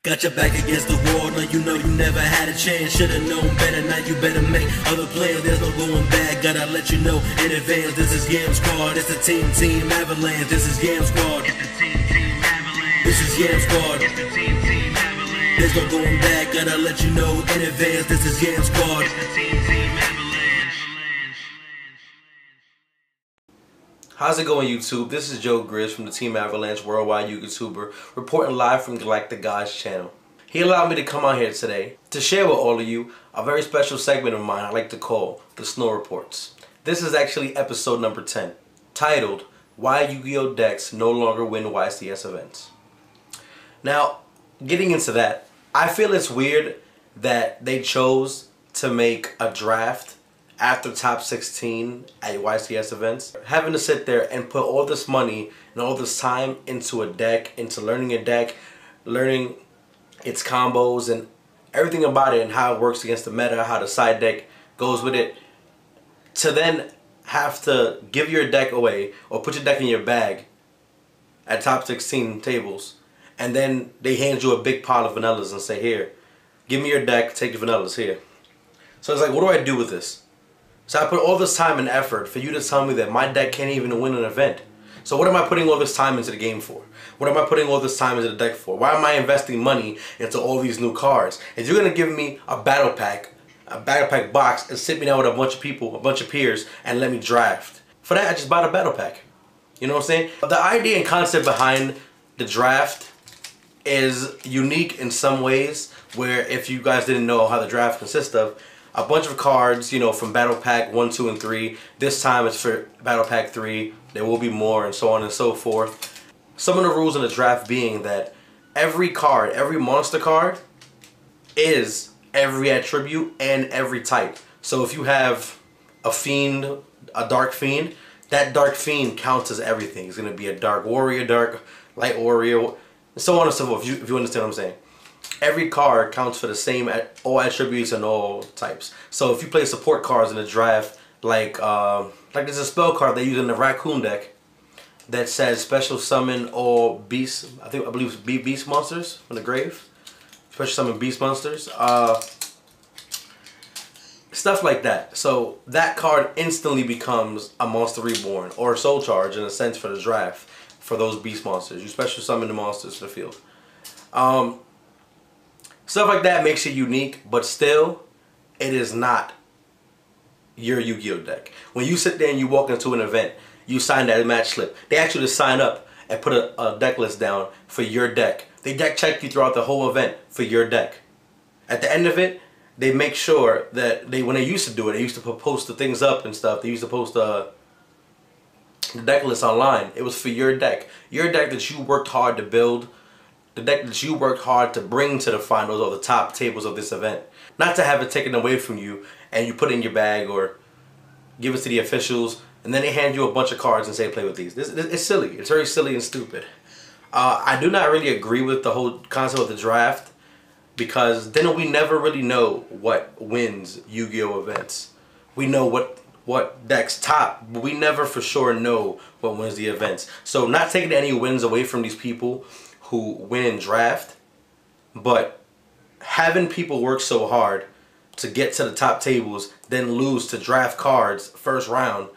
Got your back against the wall, no you know you never had a chance. Should've known better, now you better make other plans. There's no going back, gotta let you know in advance. This is Yam Squad, it's the Team Avalanche. This is Yam Squad, it's the Team Avalanche. This is Yam Squad, it's the Team Avalanche. There's no going back, gotta let you know in advance. This is Yam Squad, it's the Team Avalanche. How's it going, YouTube? This is Joe Grizz from the Team Avalanche Worldwide Yugi-Tuber, reporting live from GalacticGod's channel. He allowed me to come on here today to share with all of you a very special segment of mine I like to call the Snow Reports. This is actually episode number 10, titled, Why Yu-Gi-Oh! Decks No Longer Win YCS Events. Now, getting into that, I feel it's weird that they chose to make a draft after top 16 at YCS events. Having to sit there and put all this money and all this time into a deck, into learning a deck, learning its combos and everything about it and how it works against the meta, how the side deck goes with it, to then have to give your deck away or put your deck in your bag at top 16 tables, and then they hand you a big pile of vanillas and say, here, give me your deck, take the vanillas here. So it's like, what do I do with this? So I put all this time and effort for you to tell me that my deck can't even win an event. So what am I putting all this time into the game for? What am I putting all this time into the deck for? Why am I investing money into all these new cards? If you're going to give me a battle pack box and sit me down with a bunch of people, a bunch of peers, and let me draft. For that, I just bought a battle pack. You know what I'm saying? The idea and concept behind the draft is unique in some ways, where if you guys didn't know how the draft consists of, a bunch of cards, you know, from Battle Pack 1, 2, and 3. This time it's for Battle Pack 3. There will be more, and so on and so forth. Some of the rules in the draft being that every card, every monster card, is every attribute and every type. So if you have a fiend, a dark fiend, that dark fiend counts as everything. It's going to be a dark warrior, dark light warrior, and so on and so forth, if you understand what I'm saying. Every card counts for the same, all attributes and all types. So if you play support cards in the draft, like there's a spell card they use in the Raccoon deck that says special summon all beasts. I believe it's beast monsters from the grave. Special summon beast monsters. Stuff like that. So that card instantly becomes a monster reborn or a soul charge in a sense for the draft for those beast monsters. You special summon the monsters to the field. Stuff like that makes it unique, but still, it is not your Yu-Gi-Oh! Deck. When you sit there and you walk into an event, you sign that match slip. They ask you to sign up and put a deck list down for your deck. They deck check you throughout the whole event for your deck. At the end of it, they make sure that when they used to do it, they used to post the things up and stuff. They used to post the deck list online. It was for your deck. Your deck that you worked hard to build. The deck that you worked hard to bring to the finals or the top tables of this event. Not to have it taken away from you and you put it in your bag or give it to the officials and then they hand you a bunch of cards and say play with these. It's silly. It's very silly and stupid. I do not really agree with the whole concept of the draft, because then we never really know what wins Yu-Gi-Oh! Events. We know what decks top, but we never for sure know what wins the events. So not taking any wins away from these people who win draft, but having people work so hard to get to the top tables, then lose to draft cards first round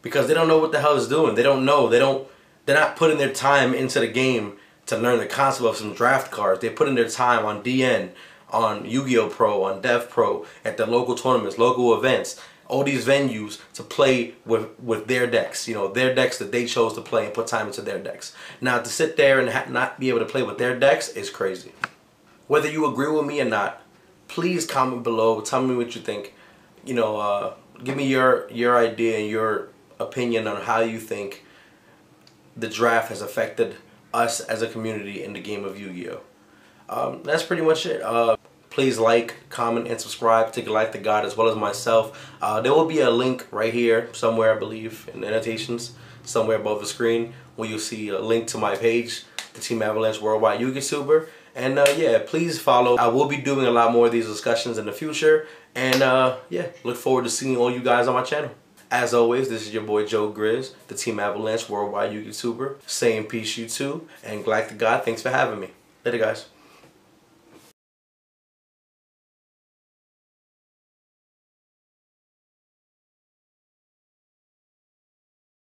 because they don't know what the hell it's doing. They don't know. They're not putting their time into the game to learn the concept of some draft cards. They're putting their time on DN, on Yu-Gi-Oh! Pro, on DevPro, at the local tournaments, local events, all these venues to play with their decks, you know, their decks that they chose to play and put time into their decks. Now to sit there and not be able to play with their decks is crazy. Whether you agree with me or not, please comment below, tell me what you think. You know, give me your idea and your opinion on how you think the draft has affected us as a community in the game of Yu-Gi-Oh! That's pretty much it. Please like, comment, and subscribe to GalacticGod as well as myself. There will be a link right here somewhere, I believe, in the annotations, somewhere above the screen, where you'll see a link to my page, the Team Avalanche Worldwide Yugi-Tuber. And yeah, please follow. I will be doing a lot more of these discussions in the future. And yeah, look forward to seeing all you guys on my channel. As always, this is your boy Joe Grizz, the Team Avalanche Worldwide Yugi-Tuber. Saying peace, you too. And GalacticGod, thanks for having me. Later, guys.